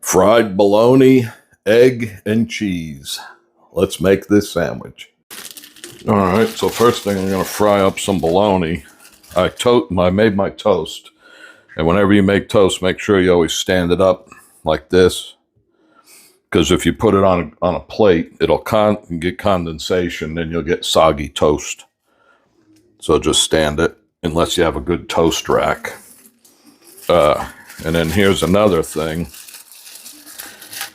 Fried bologna, egg, and cheese. Let's make this sandwich. All right, so first thing I'm gonna fry up some bologna. I made my toast. And whenever you make toast, make sure you always stand it up like this. Because if you put it on a plate, it'll get condensation, and you'll get soggy toast. So just stand it, unless you have a good toast rack. And then here's another thing.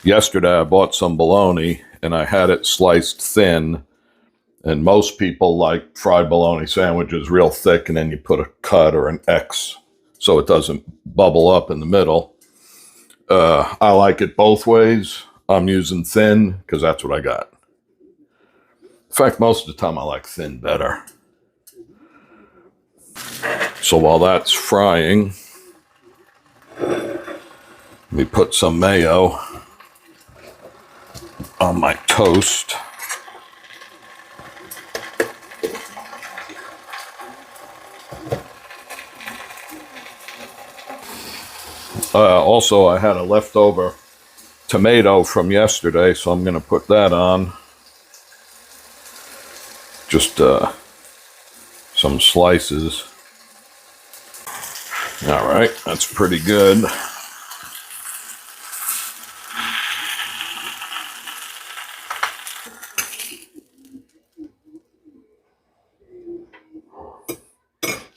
Yesterday I bought some bologna, and I had it sliced thin. And most people like fried bologna sandwiches real thick, and then you put a cut or an X so it doesn't bubble up in the middle. I like it both ways. I'm using thin because that's what I got. In fact, most of the time I like thin better. So while that's frying, let me put some mayo on my toast. Also, I had a leftover tomato from yesterday, so I'm going to put that on. Just some slices. All right, that's pretty good.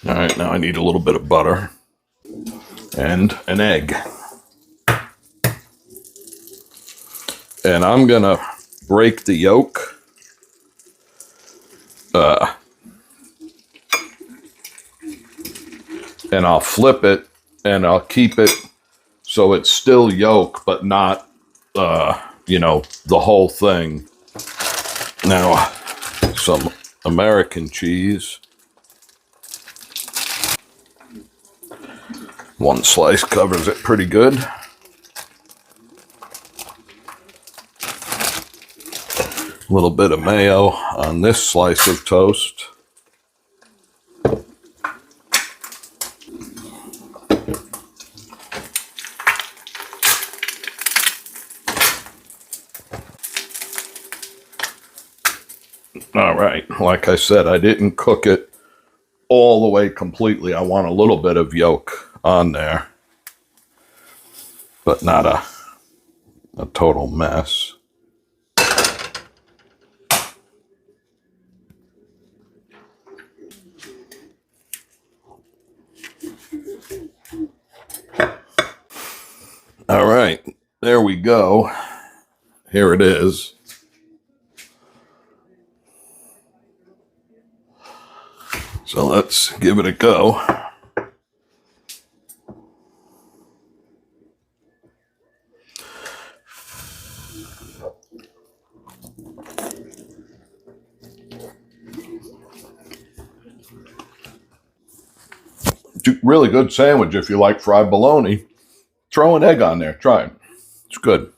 All right, now I need a little bit of butter and an egg. And I'm gonna break the yolk. And I'll flip it, and I'll keep it so it's still yolk, but not, you know, the whole thing. Now, some American cheese. One slice covers it pretty good. A little bit of mayo on this slice of toast. All right, like I said, I didn't cook it all the way completely. I want a little bit of yolk on there, but not a total mess. All right, there we go. Here it is. So let's give it a go. Really good sandwich if you like fried bologna. Throw an egg on there. Try it. It's good.